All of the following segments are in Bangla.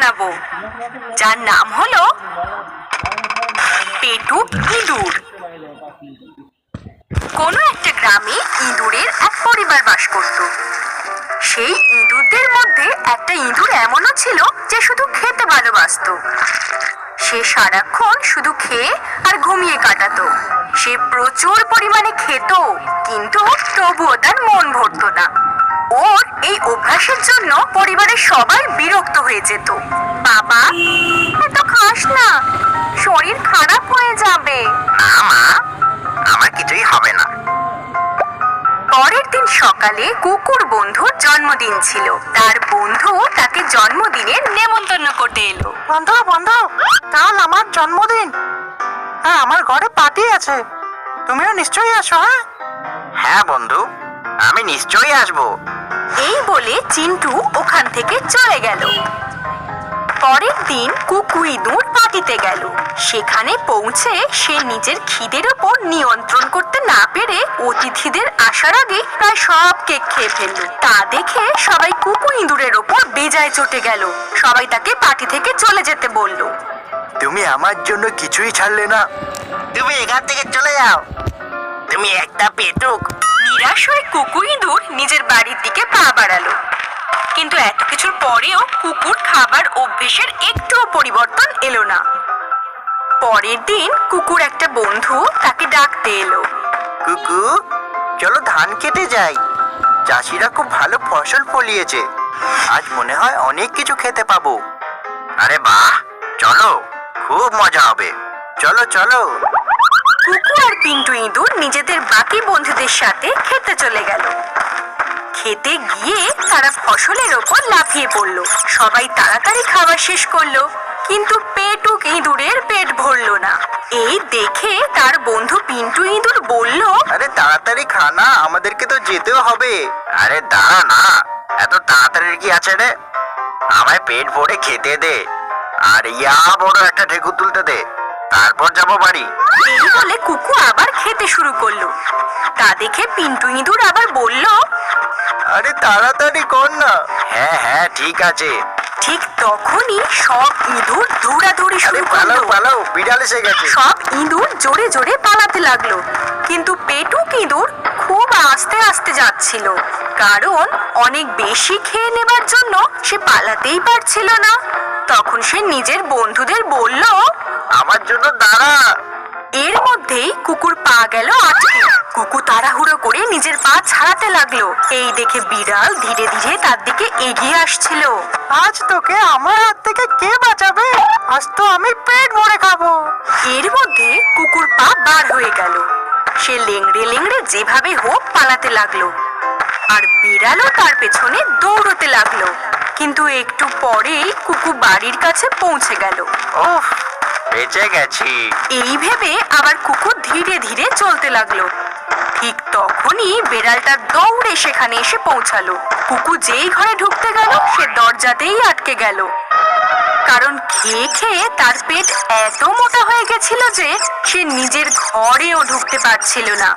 শোনাবো, যার নাম হলো পেটুক ইঁদুর। কোনো একটা গ্রামে ইঁদুরের এক পরিবার বাস করত। সেই ইঁদুরদের মধ্যে একটা ইঁদুর এমনও ছিল যে শুধু খেতে ভালোবাসতো। সে সারাক্ষণ শুধু খেয়ে আর ঘুমিয়ে কাটাতো। সে প্রচুর পরিমাণে খেত, কিন্তু তবুও তার মন ভরতো না। ওর এই অভ্যাসের জন্য পরিবারের সবাই বিরক্ত হয়ে যেত। বাবা, এত খাস না, শরীর খারাপ হয়ে যাবে। মা, আমার কিছুই হবে না। পরের দিন সকালে কুকুর বন্ধুর জন্মদিন ছিল। তার বন্ধু তাকে জন্মদিনের নেমন্তন্ন করতে এলো। বন্ধু বন্ধু, কাল আমার জন্মদিন। হ্যাঁ, আমার ঘরে পার্টি আছে, তুমিও নিশ্চয়ই আসো। হ্যাঁ বন্ধু, আমি নিশ্চয়ই আসবো। এই বলে চিন্টু ওখান থেকে চলে গেল। পরের দিন কুকু ইঁদুর পার্টিতে গেল। সেখানে পৌঁছে সে নিজের খিদের ওপর নিয়ন্ত্রণ করতে না পেরে অতিথিদের আসার আগে প্রায় সব কেক খেয়ে ফেলল। তা দেখে সবাই কুকু ইঁদুরের ওপর বেজায় চটে গেল। সবাই তাকে পার্টি থেকে চলে যেতে বলল। তুমি আমার জন্য কিছুই ছাড়লে না, তুমি এখান থেকে চলে যাও, তুমি একটা পেটুক। নিরাশ হয়ে কুকু ইঁদুর নিজের বাড়ির দিকে পা বাড়ালো। কিন্তু এত কিছুর পরেও কুকুর খাবার অভ্যেসের একটুও পরিবর্তন এলো না। পরের দিন কুকুর একটা বন্ধু তাকে ডাকতে এলো। কুকু, চলো ধান কেটে যাই, চাষিরা খুব ভালো ফসল ফলিয়েছে, আজ মনে হয় অনেক কিছু খেতে পাবো। আরে বাহ, চলো, খুব মজা হবে, চলো চলো। কুকু আর পিন্টু ইঁদুর নিজেদের বাকি বন্ধুদের সাথে খেতে চলে গেল। খেতে গিয়ে তারা ফসলের ওপর লাফিয়ে পড়লো। সবাই তাড়াতাড়ি খাবার শেষ করলো, কিন্তু পেটুক ইঁদুরের পেট ভরলো না। এই দেখে তার বন্ধু পিন্টু ইঁদুর বলল, আরে তাড়াতাড়ি খানা, আমাদেরকে তো যেতেও হবে। আরে দাঁড়া না, এত তাড়াতাড়ি কি আছে রে, আমায় পেট ভরে খেতে দে, আর ইয়া বড় একটা ঢেকুর তুলতে দে, তারপর যাবো বাড়ি। এই বলে কুকু আবার খেতে শুরু করলো। তা দেখে পিন্টু ইঁদুর আবার বলল, আরে তাড়াতাড়ি কর না। হ্যাঁ হ্যাঁ ঠিক আছে। ঠিক তখনই সব ইঁদুর দৌড়াদৌড়ি শুরু করলো। পালাও, বিড়াল এসে গেছে। সব ইঁদুর জোরে জোরে পালাতে লাগলো, কিন্তু পেটুক ইঁদুর খুব আস্তে আস্তে যাচ্ছিল, কারণ অনেক বেশি খেয়ে নেবার জন্য সে পালাতেই পারছিল না। তখন সে নিজের বন্ধুদের বলল, আমার জন্য দাঁড়া। এর মধ্যেই কুকুর পা গেল আটকে। কুকুর তাড়াহুড়ো করে নিজের পা ছাড়াতে লাগলো। এই দেখে বিড়াল ধীরে ধীরে তার দিকে এগিয়ে আসছিল। আজ তোকে আমার হাত থেকে কে বাঁচাবে? আজ তো আমি পেট ভরে খাবো। এর মধ্যে কুকুর পা বার হয়ে গেল। সে লেংড়ে লেংড়ে যেভাবে হোক পালাতে লাগলো, আর বিড়ালও তার পেছনে দৌড়তে লাগলো। কিন্তু একটু পরেই কুকু বাড়ির কাছে পৌঁছে গেল। উফ, বেঁচে গেছি। এই ভেবে আবার কুকুর ধীরে ধীরে চলতে লাগলো। ঠিক তখনই বেড়ালটা দৌড়ে সেখানে এসে পৌঁছালো। কুকু যেই ঘরে ঢুকতে গেল সে দরজাতেই আটকে গেল, কারণ খেয়ে খেয়ে তার পেট এত মোটা হয়ে গেছিল যে সে নিজের ঘরেও ঢুকতে পারছিল না।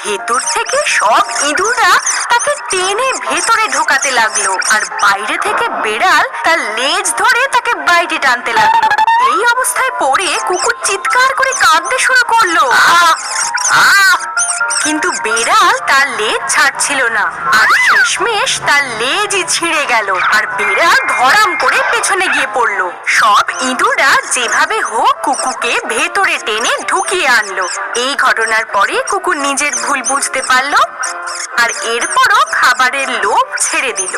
ভেতর থেকে সব ইঁদুররা তাকে টেনে ভেতরে ঢোকাতে লাগলো, আর বাইরে থেকে বেড়াল তার লেজ ধরে তাকে বাইরে টানতে লাগলো। এই অবস্থায় পড়ে কুকুর চিৎকার করে কাঁদতে শুরু করলো। কিন্তু বেড়াল তার লেজ ছাড়ছিল না, আর শেষমেশ তার লেজই ছিঁড়ে গেল, আর বেড়াল ধরাম করে পেছনে গিয়ে পড়লো। সব ইঁদুররা যেভাবে হোক কুকুকে ভেতরে টেনে ঢুকিয়ে আনলো। এই ঘটনার পরে কুকুর নিজের ভুল বুঝতে পারলো, আর এরপরও খাবারের লোভ ছেড়ে দিল।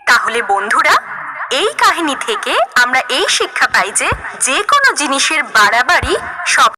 তাহলে বন্ধুরা, এই কাহিনী থেকে আমরা এই শিক্ষা পাই যে কোনো জিনিসের বাড়াবাড়ি সব